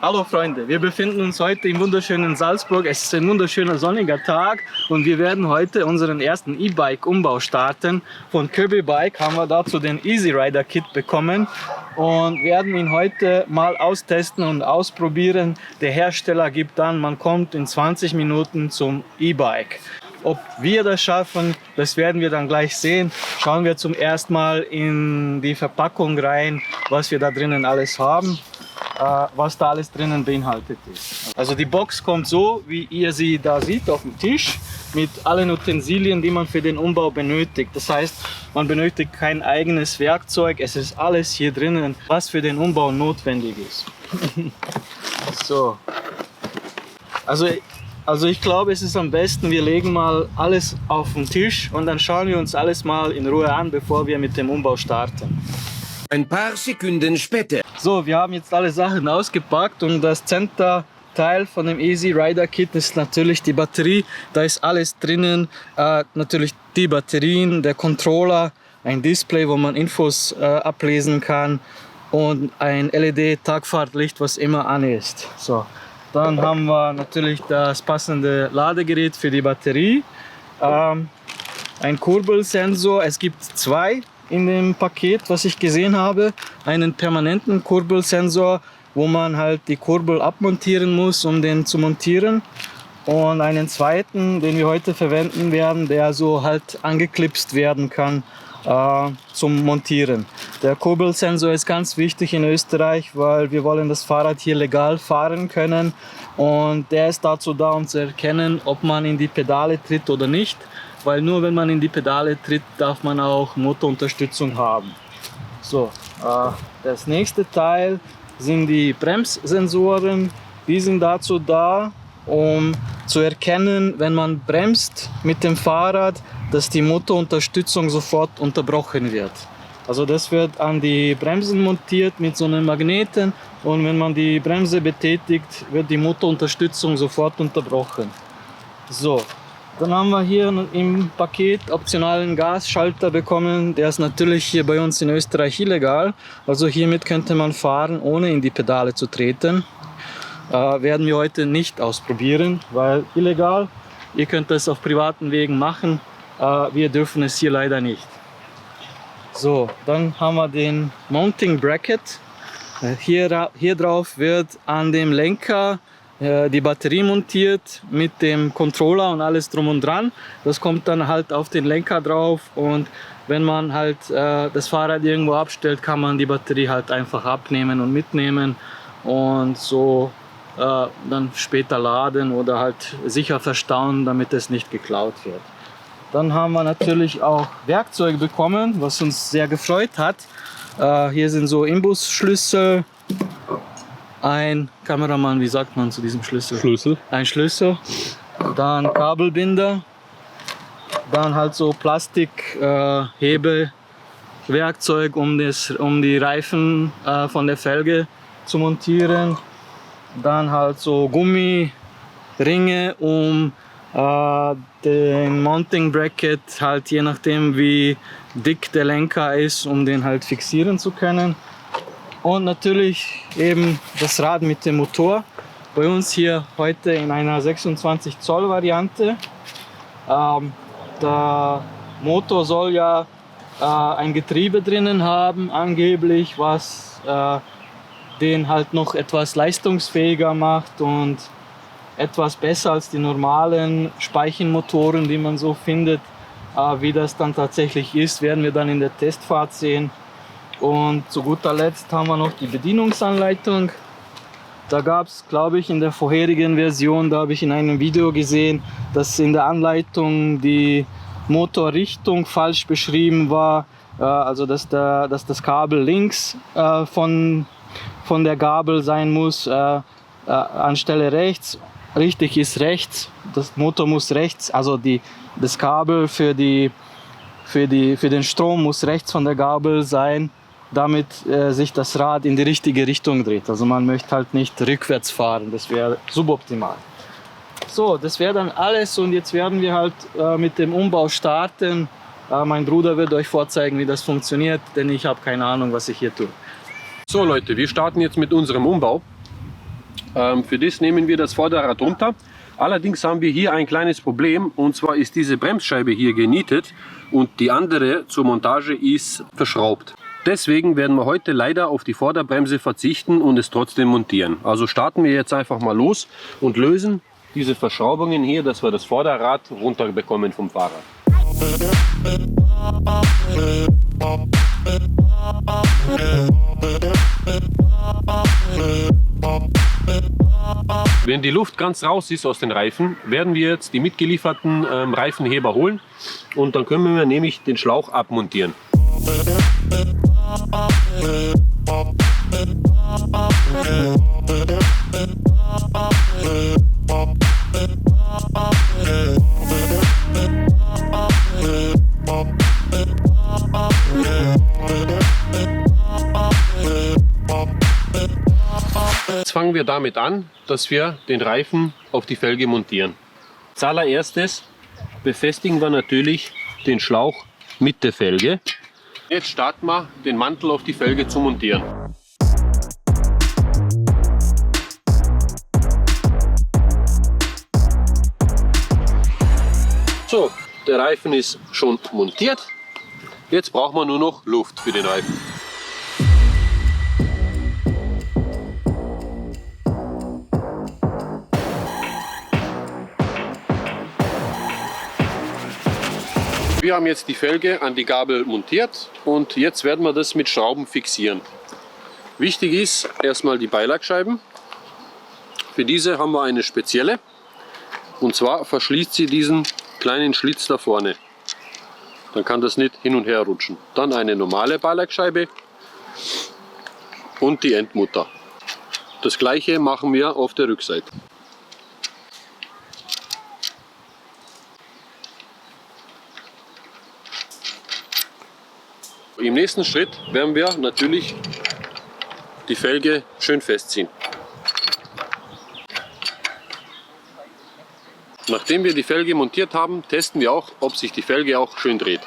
Hallo Freunde, wir befinden uns heute im wunderschönen Salzburg. Es ist ein wunderschöner sonniger Tag und wir werden heute unseren ersten E-Bike-Umbau starten. Von Kirby Bike haben wir dazu den Easy Rider Kit bekommen und werden ihn heute mal austesten und ausprobieren. Der Hersteller gibt an, man kommt in 20 Minuten zum E-Bike. Ob wir das schaffen, das werden wir dann gleich sehen. Schauen wir zum ersten Mal in die Verpackung rein, was wir da drinnen alles haben. Was da alles drinnen beinhaltet ist. Also die Box kommt so, wie ihr sie da seht, auf dem Tisch, mit allen Utensilien, die man für den Umbau benötigt. Das heißt, man benötigt kein eigenes Werkzeug, es ist alles hier drinnen, was für den Umbau notwendig ist. So. Also ich glaube, es ist am besten, wir legen mal alles auf den Tisch und dann schauen wir uns alles mal in Ruhe an, bevor wir mit dem Umbau starten. Ein paar Sekunden später. So, wir haben jetzt alle Sachen ausgepackt und das Center-Teil von dem Easy Rider Kit ist natürlich die Batterie. Da ist alles drinnen, natürlich die Batterien, der Controller, ein Display, wo man Infos ablesen kann und ein LED-Tagfahrtlicht, was immer an ist. So, dann haben wir natürlich das passende Ladegerät für die Batterie, ein Kurbelsensor, es gibt zwei in dem Paket, was ich gesehen habe, einen permanenten Kurbelsensor, wo man halt die Kurbel abmontieren muss, um den zu montieren, und einen zweiten, den wir heute verwenden werden, der so halt angeklipst werden kann zum Montieren. Der Kurbelsensor ist ganz wichtig in Österreich, weil wir wollen das Fahrrad hier legal fahren können und der ist dazu da, um zu erkennen, ob man in die Pedale tritt oder nicht. Weil nur wenn man in die Pedale tritt, darf man auch Motorunterstützung haben. So, das nächste Teil sind die Bremssensoren. Die sind dazu da, um zu erkennen, wenn man bremst mit dem Fahrrad, dass die Motorunterstützung sofort unterbrochen wird. Also das wird an die Bremsen montiert mit so einem Magneten und wenn man die Bremse betätigt, wird die Motorunterstützung sofort unterbrochen. So. Dann haben wir hier im Paket optionalen Gasschalter bekommen. Der ist natürlich hier bei uns in Österreich illegal. Also hiermit könnte man fahren, ohne in die Pedale zu treten. Werden wir heute nicht ausprobieren, weil illegal. Ihr könnt das auf privaten Wegen machen. Wir dürfen es hier leider nicht. So, dann haben wir den Mounting Bracket. Hier drauf wird an dem Lenker die Batterie montiert mit dem Controller und alles drum und dran. Das kommt dann halt auf den Lenker drauf und wenn man halt das Fahrrad irgendwo abstellt, kann man die Batterie halt einfach abnehmen und mitnehmen und so dann später laden oder halt sicher verstauen, damit es nicht geklaut wird. Dann haben wir natürlich auch Werkzeuge bekommen, was uns sehr gefreut hat. Hier sind so Imbusschlüssel. Ein Kameramann, wie sagt man zu diesem Schlüssel? Schlüssel. Ein Schlüssel, dann Kabelbinder, dann halt so Plastik-Hebewerkzeug, um die Reifen von der Felge zu montieren, dann halt so Gummiringe, um den Mounting Bracket halt je nachdem wie dick der Lenker ist, um den halt fixieren zu können. Und natürlich eben das Rad mit dem Motor. Bei uns hier heute in einer 26 Zoll Variante. Der Motor soll ja ein Getriebe drinnen haben, angeblich, was den halt noch etwas leistungsfähiger macht und etwas besser als die normalen Speichenmotoren, die man so findet. Wie das dann tatsächlich ist, werden wir dann in der Testfahrt sehen. Und zu guter Letzt haben wir noch die Bedienungsanleitung. Da gab es, glaube ich, in der vorherigen Version, da habe ich in einem Video gesehen, dass in der Anleitung die Motorrichtung falsch beschrieben war. Also dass das Kabel links von der Gabel sein muss, anstelle rechts. Richtig ist rechts. Das Motor muss rechts, also das Kabel für den Strom muss rechts von der Gabel sein, damit sich das Rad in die richtige Richtung dreht. Also man möchte halt nicht rückwärts fahren, das wäre suboptimal. So, das wäre dann alles und jetzt werden wir halt mit dem Umbau starten. Mein Bruder wird euch vorzeigen, wie das funktioniert, denn ich habe keine Ahnung, was ich hier tue. So Leute, wir starten jetzt mit unserem Umbau. Für das nehmen wir das Vorderrad runter. Allerdings haben wir hier ein kleines Problem, und zwar ist diese Bremsscheibe hier genietet und die andere zur Montage ist verschraubt. Deswegen werden wir heute leider auf die Vorderbremse verzichten und es trotzdem montieren. Also starten wir jetzt einfach mal los und lösen diese Verschraubungen hier, dass wir das Vorderrad runterbekommen vom Fahrrad. Wenn die Luft ganz raus ist aus den Reifen, werden wir jetzt die mitgelieferten Reifenheber holen und dann können wir nämlich den Schlauch abmontieren. Jetzt fangen wir damit an, dass wir den Reifen auf die Felge montieren. Als allererstes befestigen wir natürlich den Schlauch mit der Felge. Jetzt starten wir, den Mantel auf die Felge zu montieren. So, der Reifen ist schon montiert. Jetzt brauchen wir nur noch Luft für den Reifen. Wir haben jetzt die Felge an die Gabel montiert und jetzt werden wir das mit Schrauben fixieren. Wichtig ist erstmal die Beilagscheiben. Für diese haben wir eine spezielle, und zwar verschließt sie diesen kleinen Schlitz da vorne. Dann kann das nicht hin und her rutschen. Dann eine normale Beilagscheibe und die Endmutter. Das gleiche machen wir auf der Rückseite. Im nächsten Schritt werden wir natürlich die Felge schön festziehen. Nachdem wir die Felge montiert haben, testen wir auch, ob sich die Felge auch schön dreht.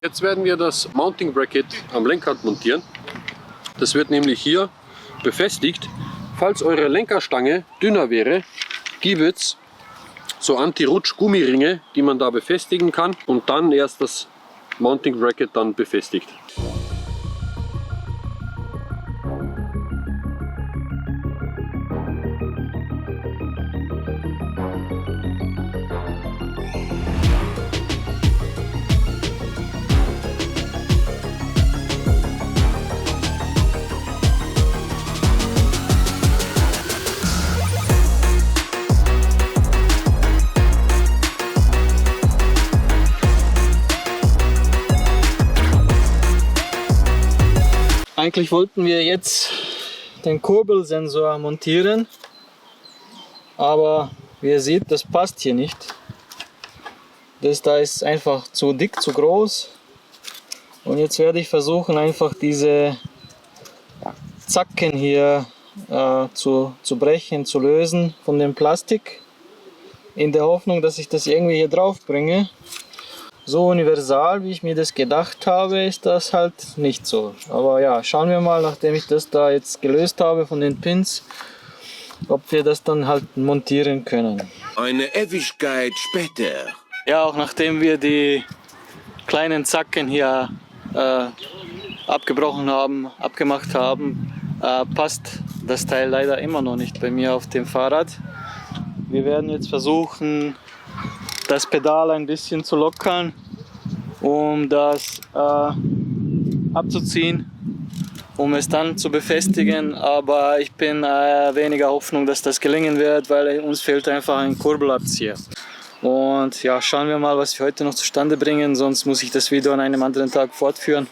Jetzt werden wir das Mounting Bracket am Lenkrad montieren. Das wird nämlich hier befestigt. Falls eure Lenkerstange dünner wäre, gibt es so Anti-Rutsch-Gummiringe, die man da befestigen kann und dann erst das Mounting Bracket dann befestigt. Eigentlich wollten wir jetzt den Kurbelsensor montieren, aber wie ihr seht, das passt hier nicht. Das da ist einfach zu dick, zu groß. Und jetzt werde ich versuchen, einfach diese Zacken hier zu brechen, zu lösen von dem Plastik, in der Hoffnung, dass ich das irgendwie hier drauf bringe. So universal, wie ich mir das gedacht habe, ist das halt nicht so. Aber ja, schauen wir mal, nachdem ich das da jetzt gelöst habe von den Pins, ob wir das dann halt montieren können. Eine Ewigkeit später. Ja, auch nachdem wir die kleinen Zacken hier abgebrochen haben, abgemacht haben, passt das Teil leider immer noch nicht bei mir auf dem Fahrrad. Wir werden jetzt versuchen, das Pedal ein bisschen zu lockern, um das abzuziehen, um es dann zu befestigen. Aber ich bin weniger Hoffnung, dass das gelingen wird, weil uns fehlt einfach ein Kurbelabzieher. Und ja, schauen wir mal, was wir heute noch zustande bringen, sonst muss ich das Video an einem anderen Tag fortführen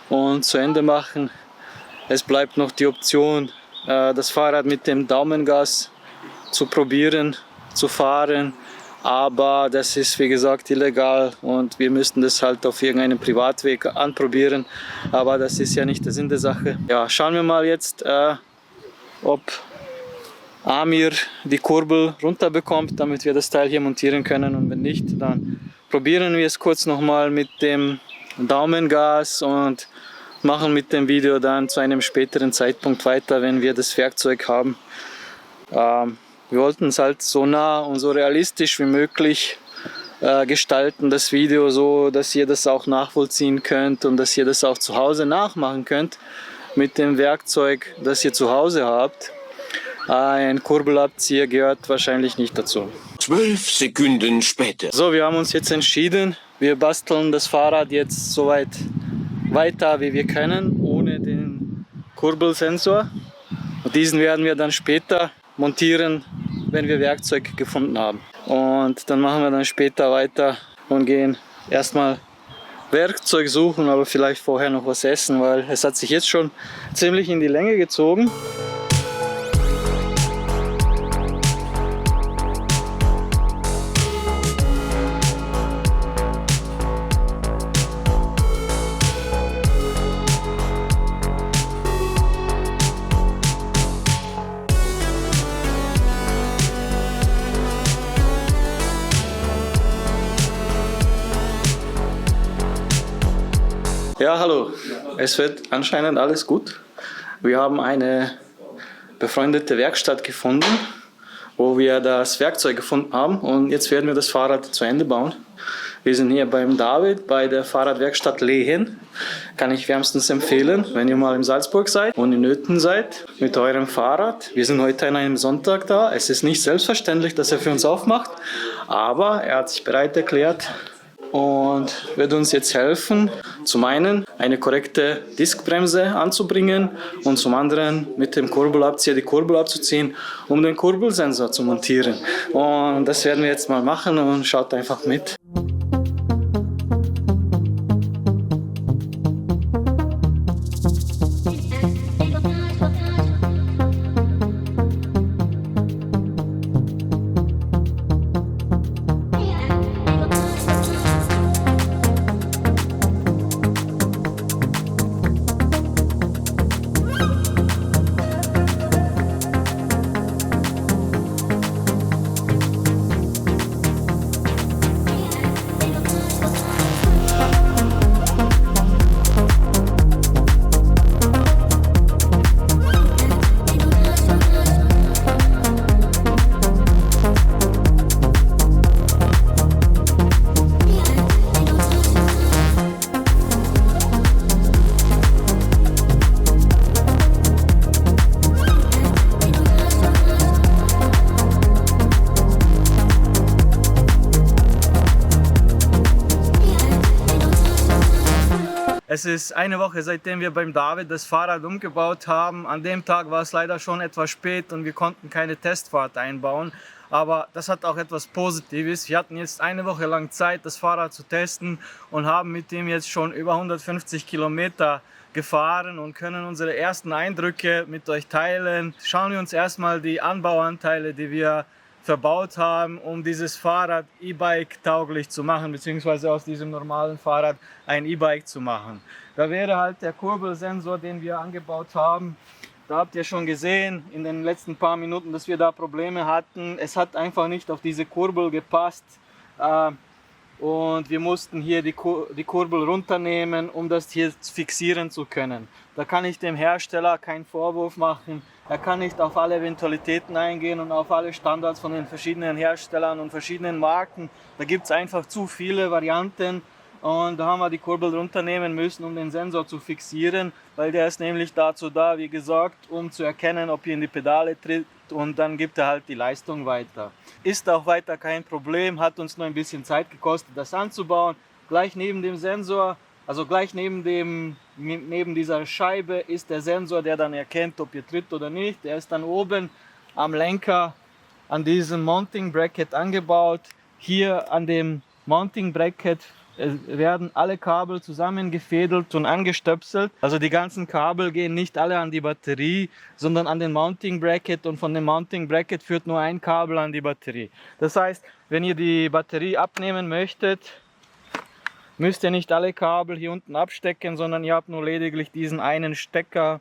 und zu Ende machen. Es bleibt noch die Option, das Fahrrad mit dem Daumengas zu probieren, zu fahren. Aber das ist, wie gesagt, illegal und wir müssten das halt auf irgendeinem Privatweg anprobieren. Aber das ist ja nicht der Sinn der Sache. Ja, schauen wir mal jetzt, ob Amir die Kurbel runterbekommt, damit wir das Teil hier montieren können. Und wenn nicht, dann probieren wir es kurz nochmal mit dem Daumengas und machen mit dem Video dann zu einem späteren Zeitpunkt weiter, wenn wir das Werkzeug haben. Wir wollten es halt so nah und so realistisch wie möglich gestalten, das Video, so dass ihr das auch nachvollziehen könnt und dass ihr das auch zu Hause nachmachen könnt mit dem Werkzeug, das ihr zu Hause habt. Ein Kurbelabzieher gehört wahrscheinlich nicht dazu. 12 Sekunden später. So, wir haben uns jetzt entschieden, wir basteln das Fahrrad jetzt so weit weiter wie wir können, ohne den Kurbelsensor. Und diesen werden wir dann später montieren, wenn wir Werkzeug gefunden haben. Und dann machen wir dann später weiter und gehen erstmal Werkzeug suchen, aber vielleicht vorher noch was essen, weil es hat sich jetzt schon ziemlich in die Länge gezogen. Ja, hallo. Es wird anscheinend alles gut. Wir haben eine befreundete Werkstatt gefunden, wo wir das Werkzeug gefunden haben und jetzt werden wir das Fahrrad zu Ende bauen. Wir sind hier beim David bei der Fahrradwerkstatt Lehen. Kann ich wärmstens empfehlen, wenn ihr mal in Salzburg seid und in Nöthen seid mit eurem Fahrrad. Wir sind heute an einem Sonntag da. Es ist nicht selbstverständlich, dass er für uns aufmacht, aber er hat sich bereit erklärt und wird uns jetzt helfen, zum einen eine korrekte Diskbremse anzubringen und zum anderen mit dem Kurbelabzieher die Kurbel abzuziehen, um den Kurbelsensor zu montieren. Und das werden wir jetzt mal machen und schaut einfach mit. Es ist eine Woche, seitdem wir beim David das Fahrrad umgebaut haben. An dem Tag war es leider schon etwas spät und wir konnten keine Testfahrt einbauen. Aber das hat auch etwas Positives. Wir hatten jetzt eine Woche lang Zeit, das Fahrrad zu testen und haben mit dem jetzt schon über 150 Kilometer gefahren und können unsere ersten Eindrücke mit euch teilen. Schauen wir uns erstmal die Anbauanteile, die wir verbaut haben, um dieses Fahrrad E-Bike tauglich zu machen, beziehungsweise aus diesem normalen Fahrrad ein E-Bike zu machen. Da wäre halt der Kurbelsensor, den wir angebaut haben. Da habt ihr schon gesehen in den letzten paar Minuten, dass wir da Probleme hatten. Es hat einfach nicht auf diese Kurbel gepasst und wir mussten hier die Kurbel runternehmen, um das hier fixieren zu können. Da kann ich dem Hersteller keinen Vorwurf machen. Er kann nicht auf alle Eventualitäten eingehen und auf alle Standards von den verschiedenen Herstellern und verschiedenen Marken. Da gibt es einfach zu viele Varianten und da haben wir die Kurbel runternehmen müssen, um den Sensor zu fixieren, weil der ist nämlich dazu da, wie gesagt, um zu erkennen, ob ihr in die Pedale tritt und dann gibt er halt die Leistung weiter. Ist auch weiter kein Problem, hat uns nur ein bisschen Zeit gekostet, das anzubauen. Gleich neben dem Sensor, also gleich neben dieser Scheibe ist der Sensor, der dann erkennt, ob ihr tritt oder nicht. Der ist dann oben am Lenker an diesem Mounting Bracket angebaut. Hier an dem Mounting Bracket werden alle Kabel zusammengefädelt und angestöpselt. Also die ganzen Kabel gehen nicht alle an die Batterie, sondern an den Mounting Bracket und von dem Mounting Bracket führt nur ein Kabel an die Batterie. Das heißt, wenn ihr die Batterie abnehmen möchtet, müsst ihr nicht alle Kabel hier unten abstecken, sondern ihr habt nur lediglich diesen einen Stecker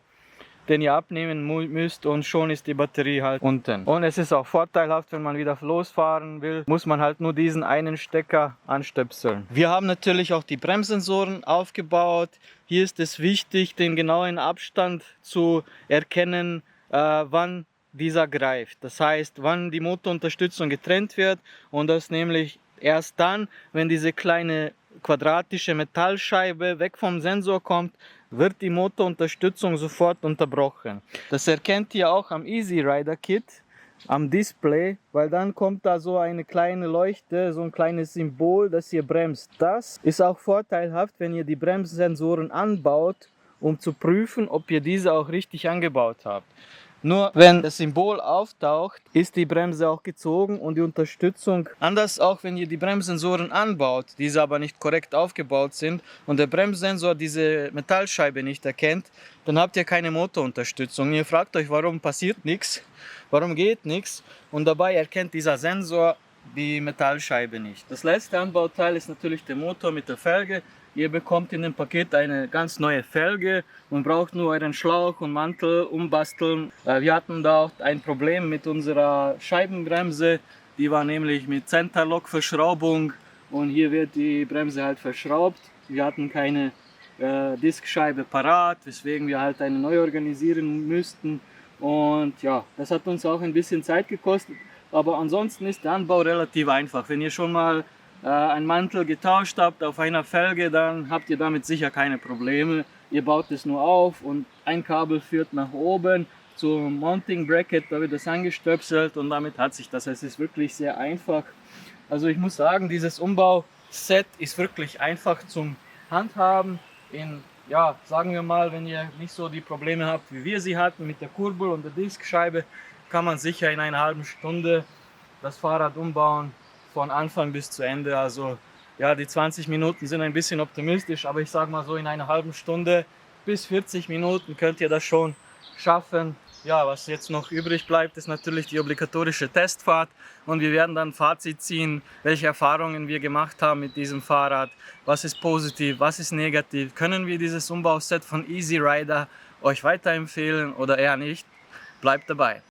den ihr abnehmen müsst und schon ist die Batterie halt unten. Und es ist auch vorteilhaft, wenn man wieder losfahren will, muss man halt nur diesen einen Stecker anstöpseln. Wir haben natürlich auch die Bremssensoren aufgebaut. Hier ist es wichtig, den genauen Abstand zu erkennen, wann dieser greift. Das heißt, wann die Motorunterstützung getrennt wird, und das nämlich erst dann, wenn diese kleine quadratische Metallscheibe weg vom Sensor kommt, wird die Motorunterstützung sofort unterbrochen. Das erkennt ihr auch am Easy Rider Kit, am Display, weil dann kommt da so eine kleine Leuchte, so ein kleines Symbol, das ihr bremst. Das ist auch vorteilhaft, wenn ihr die Bremssensoren anbaut, um zu prüfen, ob ihr diese auch richtig angebaut habt. Nur wenn das Symbol auftaucht, ist die Bremse auch gezogen und die Unterstützung. Anders auch, wenn ihr die Bremssensoren anbaut, diese aber nicht korrekt aufgebaut sind und der Bremssensor diese Metallscheibe nicht erkennt, dann habt ihr keine Motorunterstützung. Ihr fragt euch, warum passiert nichts, warum geht nichts, und dabei erkennt dieser Sensor die Metallscheibe nicht. Das letzte Anbauteil ist natürlich der Motor mit der Felge. Ihr bekommt in dem Paket eine ganz neue Felge und braucht nur euren Schlauch und Mantel umbasteln. Wir hatten da auch ein Problem mit unserer Scheibenbremse. Die war nämlich mit Centerlock-Verschraubung und hier wird die Bremse halt verschraubt. Wir hatten keine Diskscheibe parat, weswegen wir halt eine neu organisieren müssten. Und ja, das hat uns auch ein bisschen Zeit gekostet. Aber ansonsten ist der Anbau relativ einfach. Wenn ihr schon mal einen Mantel getauscht habt auf einer Felge, dann habt ihr damit sicher keine Probleme. Ihr baut es nur auf und ein Kabel führt nach oben zum Mounting Bracket, da wird das angestöpselt und damit hat sich das. Es ist wirklich sehr einfach. Also ich muss sagen, dieses Umbauset ist wirklich einfach zum Handhaben. Ja, sagen wir mal, wenn ihr nicht so die Probleme habt, wie wir sie hatten mit der Kurbel und der Diskscheibe, kann man sicher in einer halben Stunde das Fahrrad umbauen, von Anfang bis zu Ende. Also ja, die 20 Minuten sind ein bisschen optimistisch, aber ich sage mal so, in einer halben Stunde bis 40 Minuten könnt ihr das schon schaffen. Ja, was jetzt noch übrig bleibt, ist natürlich die obligatorische Testfahrt und wir werden dann Fazit ziehen, welche Erfahrungen wir gemacht haben mit diesem Fahrrad, was ist positiv, was ist negativ, können wir dieses Umbauset von Easy Rider euch weiterempfehlen oder eher nicht. Bleibt dabei.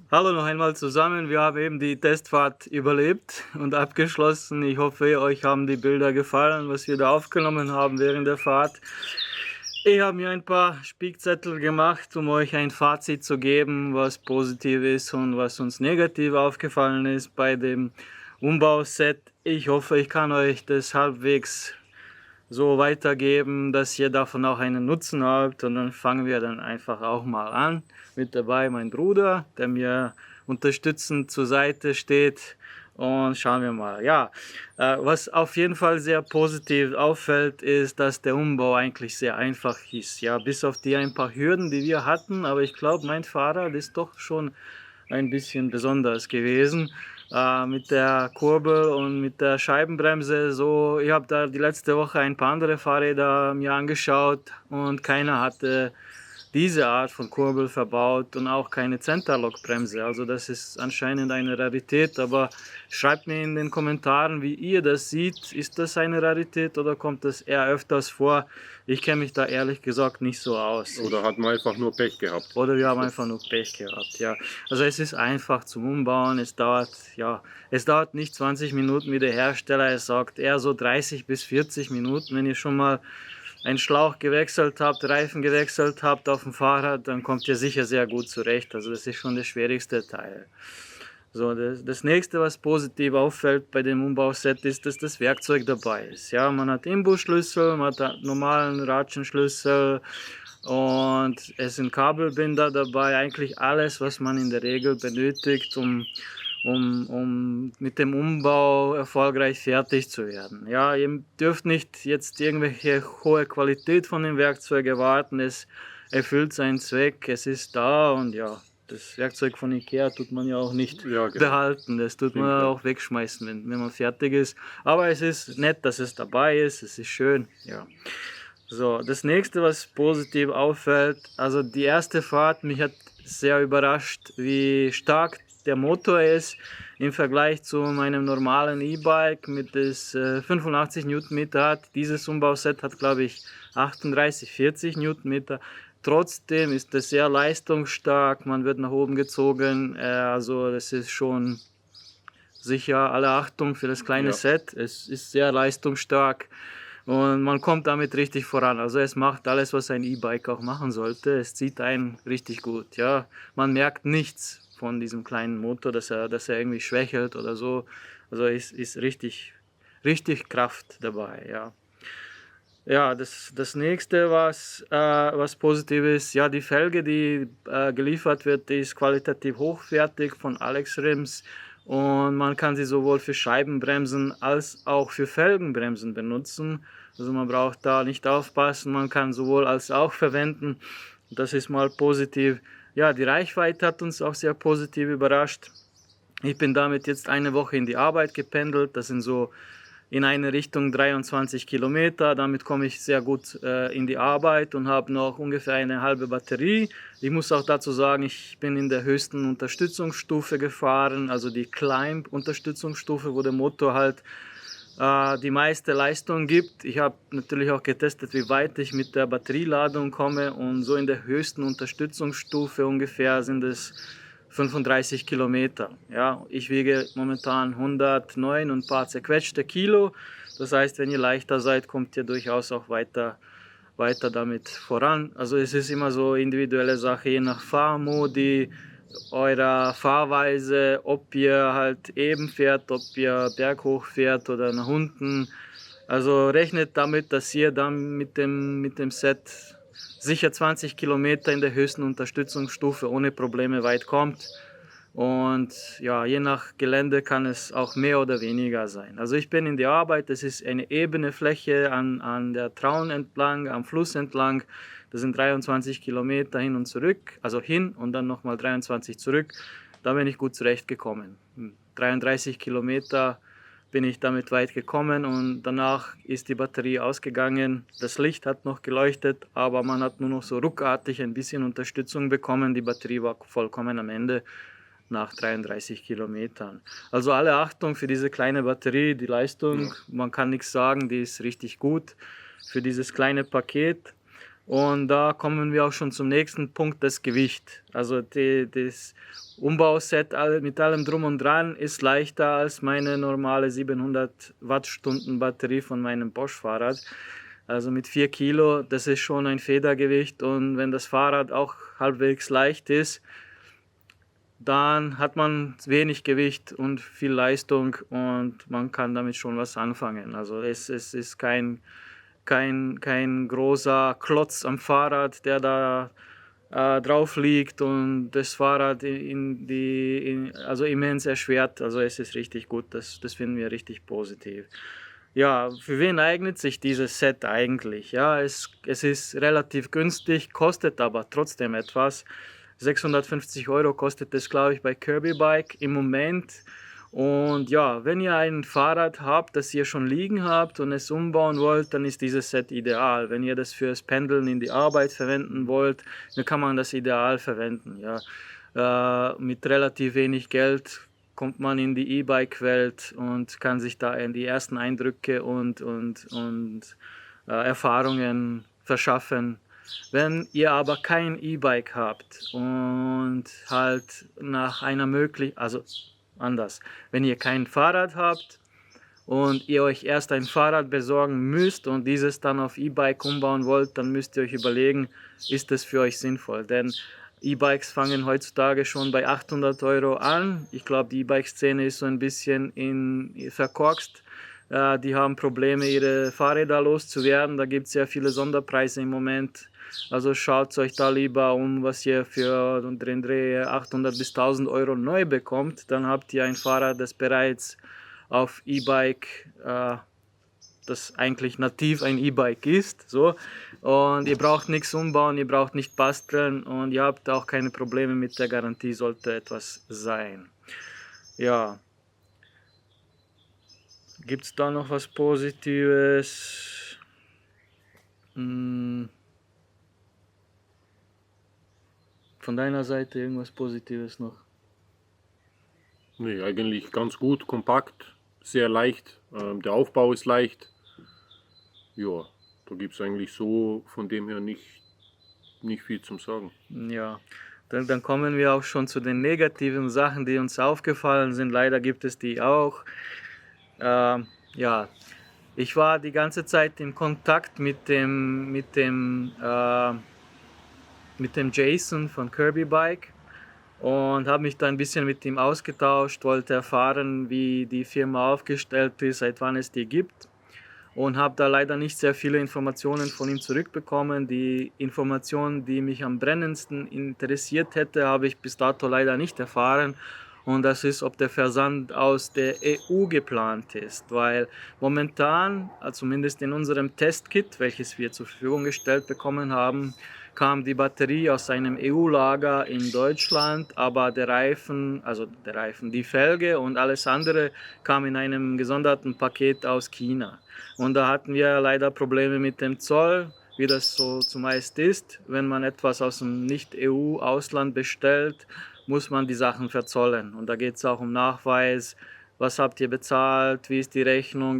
Hallo noch einmal zusammen, wir haben eben die Testfahrt überlebt und abgeschlossen. Ich hoffe, euch haben die Bilder gefallen, was wir da aufgenommen haben während der Fahrt. Ich habe mir ein paar Spickzettel gemacht, um euch ein Fazit zu geben, was positiv ist und was uns negativ aufgefallen ist bei dem Umbauset. Ich hoffe, ich kann euch das halbwegs so weitergeben, dass ihr davon auch einen Nutzen habt, und dann fangen wir dann einfach auch mal an. Mit dabei mein Bruder, der mir unterstützend zur Seite steht, und schauen wir mal. Ja, was auf jeden Fall sehr positiv auffällt, ist, dass der Umbau eigentlich sehr einfach ist. Ja, bis auf die ein paar Hürden, die wir hatten, aber ich glaube, mein Fahrrad ist doch schon ein bisschen besonders gewesen. Mit der Kurbel und mit der Scheibenbremse. So, ich habe da die letzte Woche ein paar andere Fahrräder mir angeschaut und keiner hatte diese Art von Kurbel verbaut und auch keine Centerlock-Bremse. Also das ist anscheinend eine Rarität, aber schreibt mir in den Kommentaren, wie ihr das seht. Ist das eine Rarität oder kommt das eher öfters vor? Ich kenne mich da ehrlich gesagt nicht so aus. Oder hat man einfach nur Pech gehabt? Oder wir haben einfach nur Pech gehabt, ja. Also es ist einfach zum Umbauen, es dauert nicht 20 Minuten wie der Hersteller, es sagt eher so 30 bis 40 Minuten. Wenn ihr schon mal einen Schlauch gewechselt habt, Reifen gewechselt habt auf dem Fahrrad, dann kommt ihr sicher sehr gut zurecht. Also das ist schon der schwierigste Teil. So, das nächste, was positiv auffällt bei dem Umbauset, ist, dass das Werkzeug dabei ist. Ja, man hat Imbusschlüssel, man hat einen normalen Ratschenschlüssel und es sind Kabelbinder dabei. Eigentlich alles, was man in der Regel benötigt, um mit dem Umbau erfolgreich fertig zu werden. Ja, ihr dürft nicht jetzt irgendwelche hohe Qualität von dem Werkzeug erwarten. Es erfüllt seinen Zweck, es ist da und ja, das Werkzeug von Ikea tut man ja auch nicht behalten. Das tut man auch wegschmeißen, wenn man fertig ist. Aber es ist nett, dass es dabei ist, es ist schön. Ja. So, das nächste, was positiv auffällt, also die erste Fahrt, mich hat sehr überrascht, wie stark der Motor ist im Vergleich zu meinem normalen E-Bike, mit das 85 Newtonmeter hat. Dieses Umbauset hat, glaube ich, 38, 40 Newtonmeter. Trotzdem ist es sehr leistungsstark, man wird nach oben gezogen, also das ist schon sicher alle Achtung für das kleine Set. Es ist sehr leistungsstark und man kommt damit richtig voran. Also es macht alles, was ein E-Bike auch machen sollte. Es zieht einen richtig gut. Ja, man merkt nichts von diesem kleinen Motor, dass er irgendwie schwächelt oder so. Also es ist richtig Kraft dabei. Ja. Ja, das nächste, was positiv ist, ja, die Felge, die geliefert wird, die ist qualitativ hochwertig von Alex Rims und man kann sie sowohl für Scheibenbremsen als auch für Felgenbremsen benutzen. Also man braucht da nicht aufpassen, man kann sowohl als auch verwenden. Das ist mal positiv. Ja, die Reichweite hat uns auch sehr positiv überrascht. Ich bin damit jetzt eine Woche in die Arbeit gependelt, das sind so in eine Richtung 23 Kilometer. Damit komme ich sehr gut in die Arbeit und habe noch ungefähr eine halbe Batterie. Ich muss auch dazu sagen, ich bin in der höchsten Unterstützungsstufe gefahren, also die Climb-Unterstützungsstufe, wo der Motor halt die meiste Leistung gibt. Ich habe natürlich auch getestet, wie weit ich mit der Batterieladung komme und so in der höchsten Unterstützungsstufe ungefähr sind es 35 Kilometer. Ja, ich wiege momentan 109 und ein paar zerquetschte Kilo. Das heißt, wenn ihr leichter seid, kommt ihr durchaus auch weiter damit voran. Also es ist immer so individuelle Sache, je nach Fahrmodi, eurer Fahrweise, ob ihr halt eben fährt, ob ihr berghoch fährt oder nach unten. Also rechnet damit, dass ihr dann mit dem Set sicher 20 Kilometer in der höchsten Unterstützungsstufe ohne Probleme weit kommt. Und ja, je nach Gelände kann es auch mehr oder weniger sein. Also ich bin in der Arbeit, das ist eine ebene Fläche an der Traun entlang, am Fluss entlang. Das sind 23 Kilometer hin und zurück, also hin und dann nochmal 23 zurück. Da bin ich gut zurechtgekommen. 33 Kilometer bin ich damit weit gekommen und danach ist die Batterie ausgegangen. Das Licht hat noch geleuchtet, aber man hat nur noch so ruckartig ein bisschen Unterstützung bekommen. Die Batterie war vollkommen am Ende nach 33 Kilometern. Also alle Achtung für diese kleine Batterie, die Leistung, man kann nichts sagen, die ist richtig gut für dieses kleine Paket. Und da kommen wir auch schon zum nächsten Punkt, das Gewicht. Also das Umbauset mit allem drum und dran ist leichter als meine normale 700 Wattstunden Batterie von meinem Bosch-Fahrrad. Also mit 4 Kilo, das ist schon ein Federgewicht und wenn das Fahrrad auch halbwegs leicht ist, dann hat man wenig Gewicht und viel Leistung und man kann damit schon was anfangen. Also es ist kein großer Klotz am Fahrrad, der da drauf liegt und das Fahrrad also immens erschwert. Also es ist richtig gut, das finden wir richtig positiv. Ja, für wen eignet sich dieses Set eigentlich? Ja, es ist relativ günstig, kostet aber trotzdem etwas. 650 € kostet es, glaube ich, bei Kirby Bike im Moment. Und ja, wenn ihr ein Fahrrad habt, das ihr schon liegen habt und es umbauen wollt, dann ist dieses Set ideal. Wenn ihr das fürs Pendeln in die Arbeit verwenden wollt, dann kann man das ideal verwenden. Ja. Mit relativ wenig Geld kommt man in die E-Bike-Welt und kann sich da die ersten Eindrücke und Erfahrungen verschaffen. Wenn ihr aber kein E-Bike habt und halt nach einer also anders, wenn ihr kein Fahrrad habt und ihr euch erst ein Fahrrad besorgen müsst und dieses dann auf E-Bike umbauen wollt, dann müsst ihr euch überlegen, ist das für euch sinnvoll, denn E-Bikes fangen heutzutage schon bei 800 Euro an. Ich glaube, die E-Bike-Szene ist so ein bisschen verkorkst. Die haben Probleme, ihre Fahrräder loszuwerden. Da gibt es sehr viele Sonderpreise im Moment. Also schaut euch da lieber um, was ihr für den Dreh 800 bis 1000 Euro neu bekommt. Dann habt ihr ein Fahrrad, das bereits auf E-Bike, das eigentlich nativ ein E-Bike ist. So. Und ihr braucht nichts umbauen, ihr braucht nicht basteln und ihr habt auch keine Probleme mit der Garantie, sollte etwas sein. Ja. Gibt es da noch was Positives? Von deiner Seite irgendwas Positives noch? Nee, eigentlich ganz gut, kompakt, sehr leicht. Der Aufbau ist leicht. Ja, da gibt es eigentlich so von dem her nicht viel zum Sagen. Ja, dann kommen wir auch schon zu den negativen Sachen, die uns aufgefallen sind. Leider gibt es die auch. Ja, ich war die ganze Zeit in Kontakt mit dem Jason von Kirby Bike und habe mich da ein bisschen mit ihm ausgetauscht, wollte erfahren, wie die Firma aufgestellt ist, seit wann es die gibt. Und habe da leider nicht sehr viele Informationen von ihm zurückbekommen. Die Information, die mich am brennendsten interessiert hätte, habe ich bis dato leider nicht erfahren. Und das ist, ob der Versand aus der EU geplant ist. Weil momentan, zumindest in unserem Testkit, welches wir zur Verfügung gestellt bekommen haben, kam die Batterie aus einem EU-Lager in Deutschland, aber der Reifen, die Felge und alles andere kam in einem gesonderten Paket aus China. Und da hatten wir leider Probleme mit dem Zoll, wie das so zumeist ist. Wenn man etwas aus dem Nicht-EU-Ausland bestellt, muss man die Sachen verzollen. Und da geht es auch um Nachweis, was habt ihr bezahlt, wie ist die Rechnung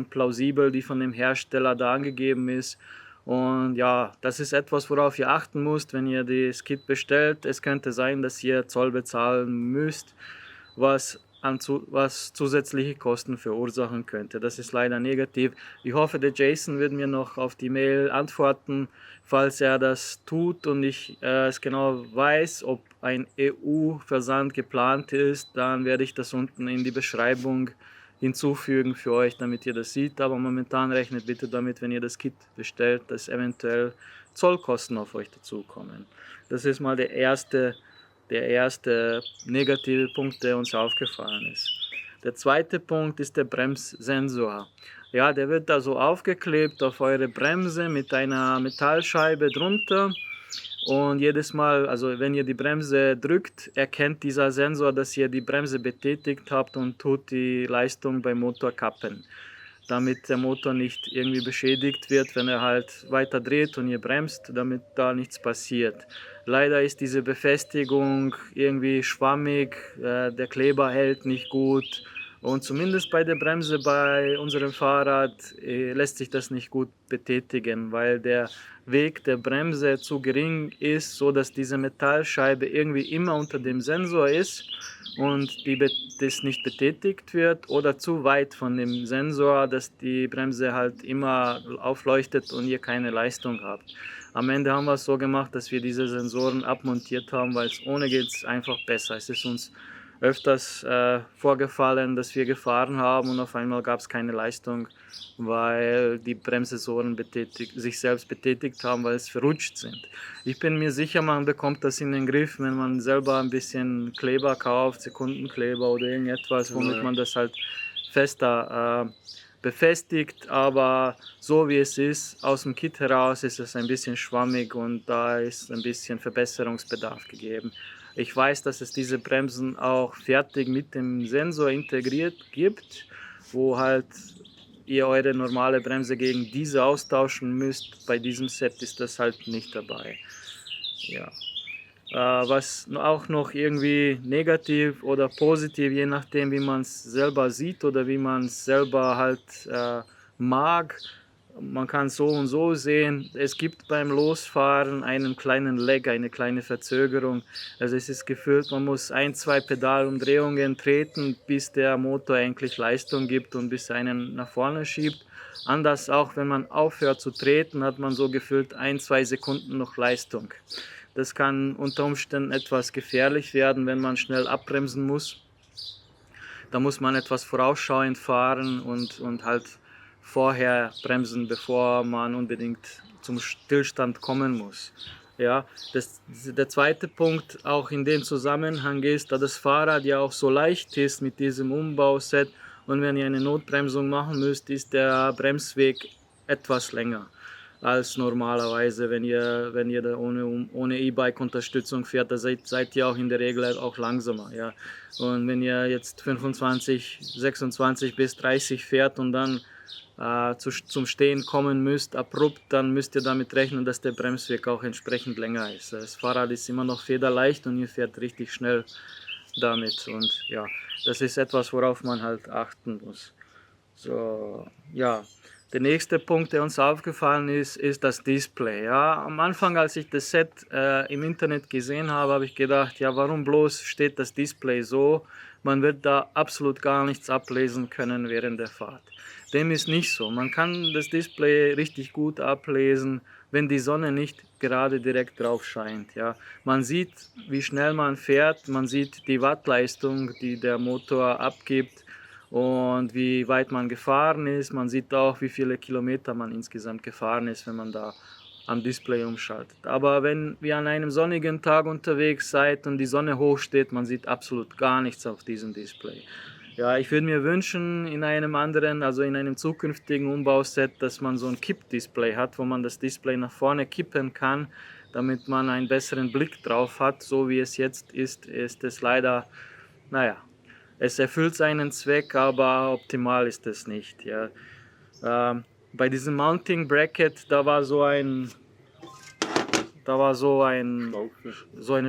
plausibel, die von dem Hersteller da angegeben ist. Und ja, das ist etwas, worauf ihr achten müsst, wenn ihr das Kit bestellt. Es könnte sein, dass ihr Zoll bezahlen müsst, was zusätzliche Kosten verursachen könnte. Das ist leider negativ. Ich hoffe, der Jason wird mir noch auf die Mail antworten, falls er das tut und ich es genau weiß, ob ein EU-Versand geplant ist, dann werde ich das unten in die Beschreibung hinzufügen für euch, damit ihr das seht. Aber momentan rechnet bitte damit, wenn ihr das Kit bestellt, dass eventuell Zollkosten auf euch dazukommen. Das ist mal der erste negative Punkt, der uns aufgefallen ist. Der zweite Punkt ist der Bremssensor. Ja, der wird da so aufgeklebt auf eure Bremse mit einer Metallscheibe drunter. Und jedes Mal, also wenn ihr die Bremse drückt, erkennt dieser Sensor, dass ihr die Bremse betätigt habt und tut die Leistung beim Motor kappen, damit der Motor nicht irgendwie beschädigt wird, wenn er halt weiter dreht und ihr bremst, damit da nichts passiert. Leider ist diese Befestigung irgendwie schwammig, der Kleber hält nicht gut. Und zumindest bei der Bremse bei unserem Fahrrad lässt sich das nicht gut betätigen, weil der Weg der Bremse zu gering ist, so dass diese Metallscheibe irgendwie immer unter dem Sensor ist und das nicht betätigt wird, oder zu weit von dem Sensor, dass die Bremse halt immer aufleuchtet und ihr keine Leistung habt. Am Ende haben wir es so gemacht, dass wir diese Sensoren abmontiert haben, weil es ohne geht es einfach besser. Es ist uns öfters vorgefallen, dass wir gefahren haben und auf einmal gab es keine Leistung, weil die Bremssensoren sich selbst betätigt haben, weil es verrutscht sind. Ich bin mir sicher, man bekommt das in den Griff, wenn man selber ein bisschen Kleber kauft, Sekundenkleber oder irgendetwas, womit man das halt fester befestigt, aber so wie es ist, aus dem Kit heraus ist es ein bisschen schwammig und da ist ein bisschen Verbesserungsbedarf gegeben. Ich weiß, dass es diese Bremsen auch fertig mit dem Sensor integriert gibt, wo halt ihr eure normale Bremse gegen diese austauschen müsst. Bei diesem Set ist das halt nicht dabei. Ja. Was auch noch irgendwie negativ oder positiv, je nachdem wie man es selber sieht oder wie man es selber halt mag. Man kann es so und so sehen. Es gibt beim Losfahren einen kleinen Lag, eine kleine Verzögerung. Also es ist gefühlt, man muss 1-2 Pedalumdrehungen treten, bis der Motor endlich Leistung gibt und bis er einen nach vorne schiebt. Anders auch, wenn man aufhört zu treten, hat man so gefühlt 1-2 Sekunden noch Leistung. Das kann unter Umständen etwas gefährlich werden, wenn man schnell abbremsen muss. Da muss man etwas vorausschauend fahren und halt vorher bremsen, bevor man unbedingt zum Stillstand kommen muss. Ja, der zweite Punkt auch in dem Zusammenhang ist, da das Fahrrad ja auch so leicht ist mit diesem Umbauset und wenn ihr eine Notbremsung machen müsst, ist der Bremsweg etwas länger als normalerweise, wenn ihr da ohne E-Bike-Unterstützung fährt, da seid ihr auch in der Regel auch langsamer. Ja. Und wenn ihr jetzt 25, 26 bis 30 fährt und dann zum Stehen kommen müsst, abrupt, dann müsst ihr damit rechnen, dass der Bremsweg auch entsprechend länger ist. Das Fahrrad ist immer noch federleicht und ihr fährt richtig schnell damit. Und ja, das ist etwas, worauf man halt achten muss. So, ja. Der nächste Punkt, der uns aufgefallen ist, ist das Display. Ja, am Anfang, als ich das Set im Internet gesehen habe, habe ich gedacht, ja, warum bloß steht das Display so? Man wird da absolut gar nichts ablesen können während der Fahrt. Dem ist nicht so. Man kann das Display richtig gut ablesen, wenn die Sonne nicht gerade direkt drauf scheint. Ja. Man sieht, wie schnell man fährt, man sieht die Wattleistung, die der Motor abgibt, und wie weit man gefahren ist. Man sieht auch, wie viele Kilometer man insgesamt gefahren ist, wenn man da am Display umschaltet. Aber wenn ihr an einem sonnigen Tag unterwegs seid und die Sonne hoch steht, man sieht absolut gar nichts auf diesem Display. Ja, ich würde mir wünschen, in einem anderen, also in einem zukünftigen Umbauset, dass man so ein Kipp-Display hat, wo man das Display nach vorne kippen kann, damit man einen besseren Blick drauf hat. So wie es jetzt ist es leider, naja, es erfüllt seinen Zweck, aber optimal ist es nicht. Ja. Bei diesem Mounting Bracket, da war so eine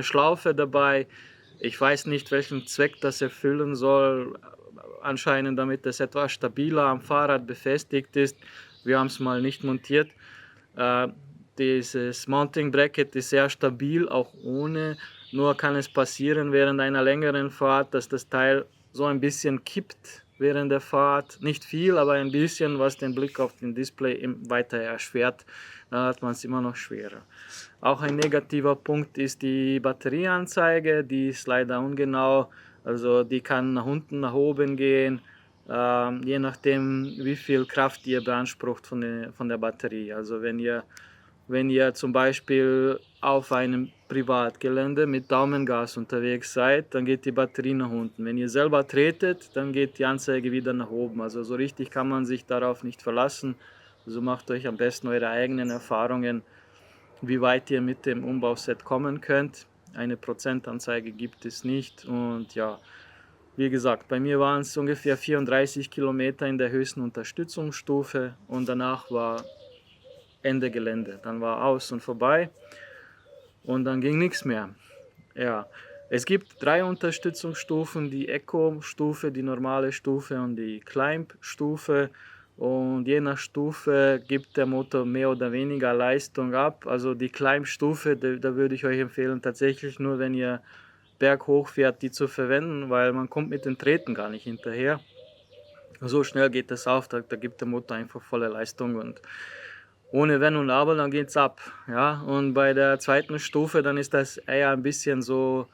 Schlaufe dabei. Ich weiß nicht, welchen Zweck das erfüllen soll. Anscheinend, damit es etwas stabiler am Fahrrad befestigt ist. Wir haben es mal nicht montiert. Dieses Mounting Bracket ist sehr stabil, auch ohne. Nur kann es passieren während einer längeren Fahrt, dass das Teil so ein bisschen kippt während der Fahrt. Nicht viel, aber ein bisschen, was den Blick auf den Display weiter erschwert. Da hat man es immer noch schwerer. Auch ein negativer Punkt ist die Batterieanzeige. Die ist leider ungenau. Also die kann nach unten, nach oben gehen, je nachdem, wie viel Kraft ihr beansprucht von der Batterie. Also wenn ihr zum Beispiel auf einem Privatgelände mit Daumengas unterwegs seid, dann geht die Batterie nach unten. Wenn ihr selber tretet, dann geht die Anzeige wieder nach oben. Also so richtig kann man sich darauf nicht verlassen. Also macht euch am besten eure eigenen Erfahrungen, wie weit ihr mit dem Umbauset kommen könnt. Eine Prozentanzeige gibt es nicht. Und ja, wie gesagt, bei mir waren es ungefähr 34 Kilometer in der höchsten Unterstützungsstufe und danach war Ende Gelände. Dann war aus und vorbei und dann ging nichts mehr. Ja, es gibt 3 Unterstützungsstufen, die Eco-Stufe, die normale Stufe und die Climb-Stufe. Und je nach Stufe gibt der Motor mehr oder weniger Leistung ab. Also die Climb-Stufe, da würde ich euch empfehlen, tatsächlich nur, wenn ihr berghoch fährt, die zu verwenden, weil man kommt mit den Treten gar nicht hinterher. So schnell geht das auf, da gibt der Motor einfach volle Leistung und ohne Wenn und Aber, dann geht's ab. Ja? Und bei der zweiten Stufe, dann ist das eher ein bisschen so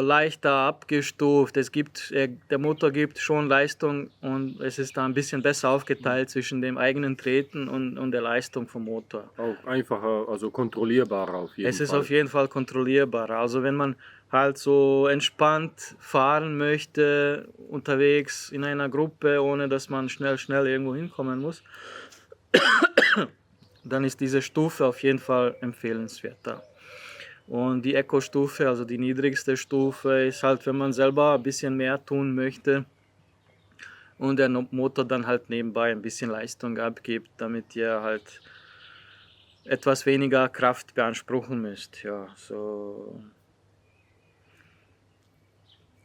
leichter abgestuft. Der Motor gibt schon Leistung und es ist da ein bisschen besser aufgeteilt zwischen dem eigenen Treten und der Leistung vom Motor. Auch einfacher, also kontrollierbarer auf jeden Fall. Es ist auf jeden Fall kontrollierbarer. Also wenn man halt so entspannt fahren möchte, unterwegs in einer Gruppe, ohne dass man schnell irgendwo hinkommen muss, dann ist diese Stufe auf jeden Fall empfehlenswerter. Und die Eco-Stufe, also die niedrigste Stufe, ist halt, wenn man selber ein bisschen mehr tun möchte und der Motor dann halt nebenbei ein bisschen Leistung abgibt, damit ihr halt etwas weniger Kraft beanspruchen müsst. Ja, so.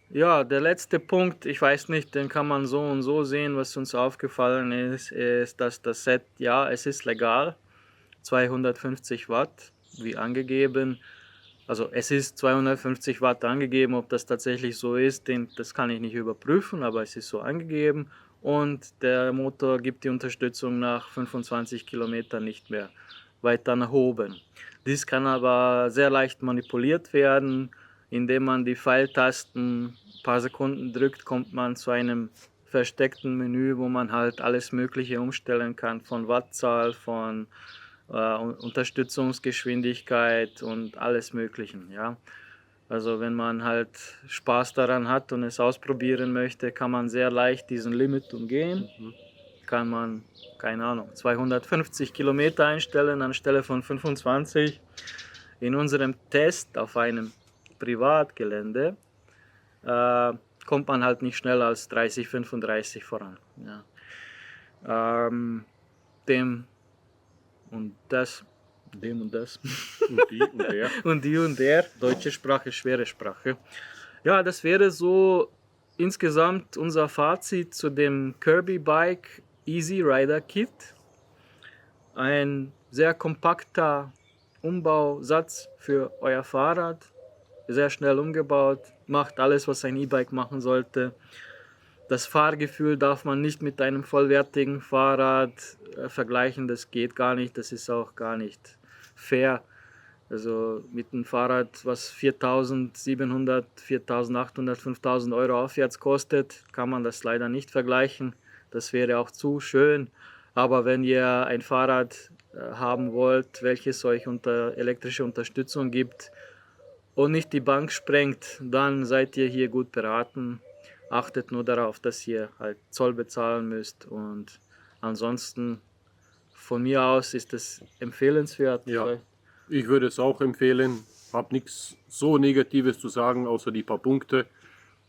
Ja, der letzte Punkt, ich weiß nicht, den kann man so und so sehen, was uns aufgefallen ist, dass das Set, ja, es ist legal, 250 Watt, wie angegeben. Also es ist 250 Watt angegeben, ob das tatsächlich so ist, das kann ich nicht überprüfen, aber es ist so angegeben. Und der Motor gibt die Unterstützung nach 25 Kilometern nicht mehr. weiter nach oben. Dies kann aber sehr leicht manipuliert werden, indem man die Pfeiltasten ein paar Sekunden drückt, kommt man zu einem versteckten Menü, wo man halt alles Mögliche umstellen kann, von Wattzahl, von Unterstützungsgeschwindigkeit und alles Mögliche. Ja. Also wenn man halt Spaß daran hat und es ausprobieren möchte, kann man sehr leicht diesen Limit umgehen. Kann man, keine Ahnung, 250 Kilometer einstellen anstelle von 25. In unserem Test auf einem Privatgelände kommt man halt nicht schneller als 30, 35 voran. Ja. Dem und das. Und die und der. Und die und der. Deutsche Sprache, schwere Sprache. Ja, das wäre so insgesamt unser Fazit zu dem Kirby Bike Easy Rider Kit. Ein sehr kompakter Umbausatz für euer Fahrrad. Sehr schnell umgebaut. Macht alles, was ein E-Bike machen sollte. Das Fahrgefühl darf man nicht mit einem vollwertigen Fahrrad vergleichen. Das geht gar nicht. Das ist auch gar nicht fair. Also mit einem Fahrrad, was 4.700, 4.800, 5.000 Euro aufwärts kostet, kann man das leider nicht vergleichen. Das wäre auch zu schön. Aber wenn ihr ein Fahrrad haben wollt, welches euch elektrische Unterstützung gibt und nicht die Bank sprengt, dann seid ihr hier gut beraten. Achtet nur darauf, dass ihr halt Zoll bezahlen müsst. Und ansonsten von mir aus ist es empfehlenswert. Ja, ich würde es auch empfehlen. Habe nichts so Negatives zu sagen, außer die paar Punkte.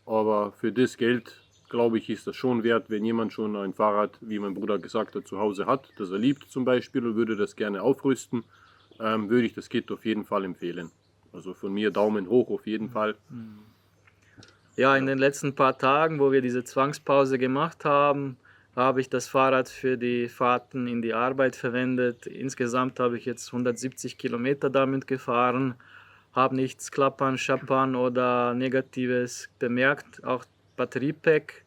Aber für das Geld, glaube ich, ist das schon wert, wenn jemand schon ein Fahrrad, wie mein Bruder gesagt hat, zu Hause hat, das er liebt zum Beispiel und würde das gerne aufrüsten, würde ich das Kit auf jeden Fall empfehlen. Also von mir Daumen hoch auf jeden Fall. Ja, in den letzten paar Tagen, wo wir diese Zwangspause gemacht haben, habe ich das Fahrrad für die Fahrten in die Arbeit verwendet. Insgesamt habe ich jetzt 170 Kilometer damit gefahren, habe nichts klappern, scheppern oder Negatives bemerkt. Auch Batteriepack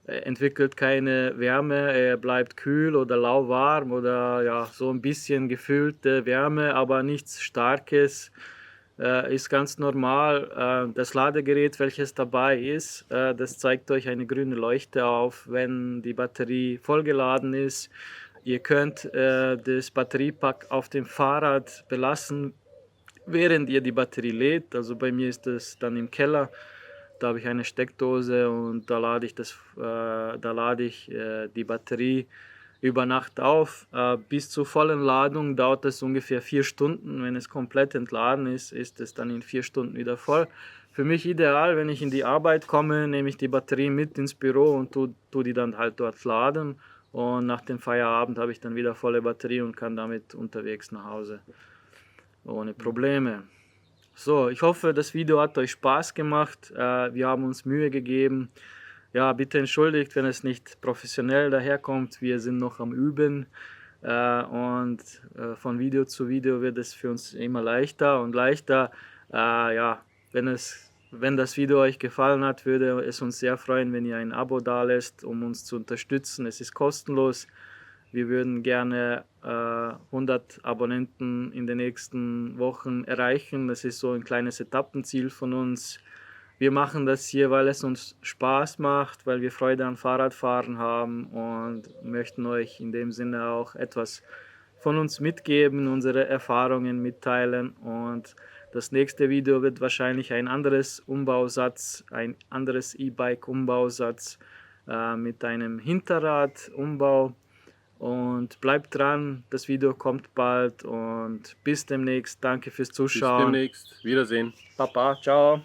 entwickelt keine Wärme, er bleibt kühl oder lauwarm oder ja, so ein bisschen gefüllte Wärme, aber nichts Starkes. Ist ganz normal. Das Ladegerät, welches dabei ist, das zeigt euch eine grüne Leuchte auf, wenn die Batterie vollgeladen ist. Ihr könnt das Batteriepack auf dem Fahrrad belassen, während ihr die Batterie lädt. Also bei mir ist das dann im Keller. Da habe ich eine Steckdose und da lade ich die Batterie über Nacht auf. Bis zur vollen Ladung dauert es ungefähr 4 Stunden. Wenn es komplett entladen ist, ist es dann in 4 Stunden wieder voll. Für mich ideal, wenn ich in die Arbeit komme, nehme ich die Batterie mit ins Büro und tu die dann halt dort laden. Und nach dem Feierabend habe ich dann wieder volle Batterie und kann damit unterwegs nach Hause. Ohne Probleme. So, ich hoffe, das Video hat euch Spaß gemacht. Wir haben uns Mühe gegeben. Ja, bitte entschuldigt, wenn es nicht professionell daherkommt. Wir sind noch am Üben und von Video zu Video wird es für uns immer leichter und leichter. Ja, wenn das Video euch gefallen hat, würde es uns sehr freuen, wenn ihr ein Abo dalässt, um uns zu unterstützen. Es ist kostenlos. Wir würden gerne 100 Abonnenten in den nächsten Wochen erreichen. Das ist so ein kleines Etappenziel von uns. Wir machen das hier, weil es uns Spaß macht, weil wir Freude an Fahrradfahren haben und möchten euch in dem Sinne auch etwas von uns mitgeben, unsere Erfahrungen mitteilen. Und das nächste Video wird wahrscheinlich ein anderes Umbausatz, ein anderes E-Bike-Umbausatz mit einem Hinterradumbau. Und bleibt dran, das Video kommt bald und bis demnächst. Danke fürs Zuschauen. Bis demnächst. Wiedersehen. Papa, ciao.